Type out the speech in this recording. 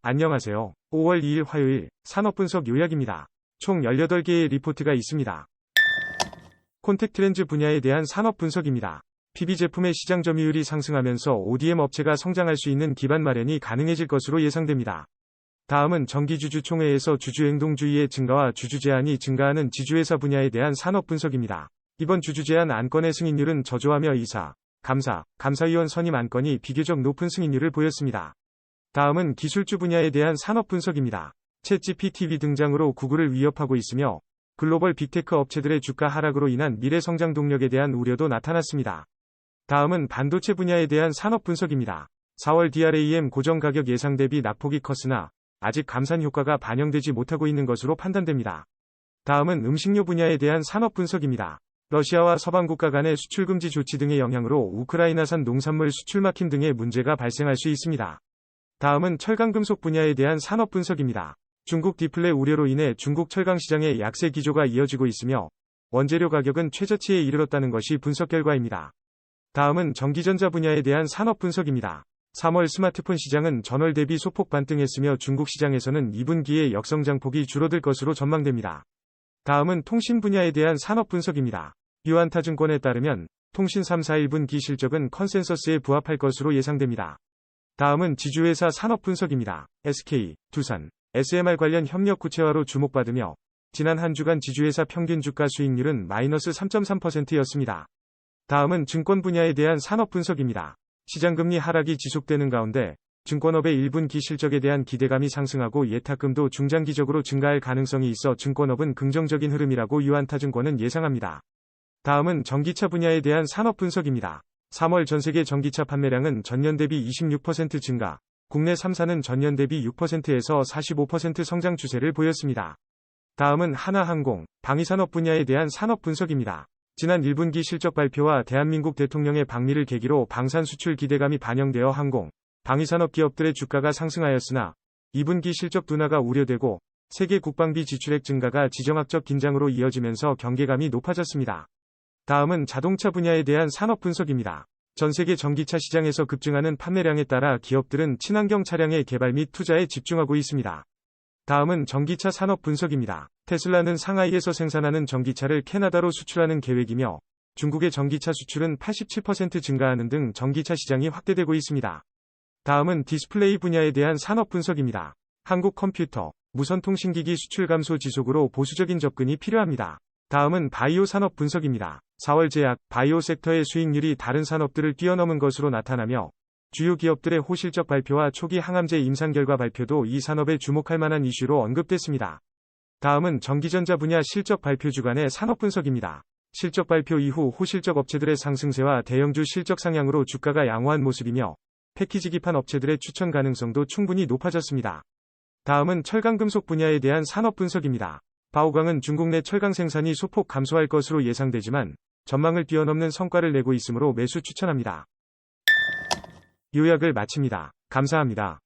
안녕하세요. 5월 2일 화요일 산업분석 요약입니다. 총 18개의 리포트가 있습니다. 콘택트렌즈 분야에 대한 산업분석입니다. PB 제품의 시장 점유율이 상승하면서 ODM 업체가 성장할 수 있는 기반 마련이 가능해질 것으로 예상됩니다. 다음은 정기주주총회에서 주주행동주의의 증가와 주주 제한이 증가하는 지주회사 분야에 대한 산업분석입니다. 이번 주주 제한 안건의 승인율은 저조하며 이사, 감사위원 선임 안건이 비교적 높은 승인율을 보였습니다. 다음은 기술주 분야에 대한 산업분석입니다. 챗GPT 등장으로 구글을 위협하고 있으며 글로벌 빅테크 업체들의 주가 하락으로 인한 미래 성장 동력에 대한 우려도 나타났습니다. 다음은 반도체 분야에 대한 산업분석입니다. 4월 DRAM 고정 가격 예상 대비 낙폭이 컸으나 아직 감산 효과가 반영되지 못하고 있는 것으로 판단됩니다. 다음은 음식료 분야에 대한 산업분석입니다. 러시아와 서방 국가 간의 수출 금지 조치 등의 영향으로 우크라이나산 농산물 수출 막힘 등의 문제가 발생할 수 있습니다. 다음은 철강금속 분야에 대한 산업분석입니다. 중국 디플레 우려로 인해 중국 철강 시장의 약세 기조가 이어지고 있으며 원재료 가격은 최저치에 이르렀다는 것이 분석 결과입니다. 다음은 전기전자 분야에 대한 산업분석입니다. 3월 스마트폰 시장은 전월 대비 소폭 반등했으며 중국 시장에서는 2분기에 역성장폭이 줄어들 것으로 전망됩니다. 다음은 통신 분야에 대한 산업분석입니다. 유한타증권에 따르면 통신 3사 1분기 실적은 컨센서스에 부합할 것으로 예상됩니다. 다음은 지주회사 산업분석입니다. SK, 두산, SMR 관련 협력 구체화로 주목받으며 지난 한 주간 지주회사 평균 주가 수익률은 마이너스 3.3%였습니다. 다음은 증권 분야에 대한 산업분석입니다. 시장금리 하락이 지속되는 가운데 증권업의 1분기 실적에 대한 기대감이 상승하고 예탁금도 중장기적으로 증가할 가능성이 있어 증권업은 긍정적인 흐름이라고 유한타증권은 예상합니다. 다음은 전기차 분야에 대한 산업분석입니다. 3월 전세계 전기차 판매량은 전년 대비 26% 증가, 국내 3사는 전년 대비 6%에서 45% 성장 추세를 보였습니다. 다음은 하나항공, 방위산업 분야에 대한 산업분석입니다. 지난 1분기 실적 발표와 대한민국 대통령의 방미를 계기로 방산 수출 기대감이 반영되어 항공, 방위산업 기업들의 주가가 상승하였으나 2분기 실적 둔화가 우려되고 세계 국방비 지출액 증가가 지정학적 긴장으로 이어지면서 경계감이 높아졌습니다. 다음은 자동차 분야에 대한 산업분석입니다. 전 세계 전기차 시장에서 급증하는 판매량에 따라 기업들은 친환경 차량의 개발 및 투자에 집중하고 있습니다. 다음은 전기차 산업 분석입니다. 테슬라는 상하이에서 생산하는 전기차를 캐나다로 수출하는 계획이며 중국의 전기차 수출은 87% 증가하는 등 전기차 시장이 확대되고 있습니다. 다음은 디스플레이 분야에 대한 산업 분석입니다. 한국 컴퓨터, 무선통신기기 수출 감소 지속으로 보수적인 접근이 필요합니다. 다음은 바이오 산업 분석입니다. 4월 제약, 바이오 섹터의 수익률이 다른 산업들을 뛰어넘은 것으로 나타나며 주요 기업들의 호실적 발표와 초기 항암제 임상 결과 발표도 이 산업에 주목할 만한 이슈로 언급됐습니다. 다음은 전기전자 분야 실적 발표 주간의 산업 분석입니다. 실적 발표 이후 호실적 업체들의 상승세와 대형주 실적 상향으로 주가가 양호한 모습이며 패키지 기판 업체들의 추천 가능성도 충분히 높아졌습니다. 다음은 철강금속 분야에 대한 산업 분석입니다. 바오강은 중국 내 철강 생산이 소폭 감소할 것으로 예상되지만 전망을 뛰어넘는 성과를 내고 있으므로 매수 추천합니다. 요약을 마칩니다. 감사합니다.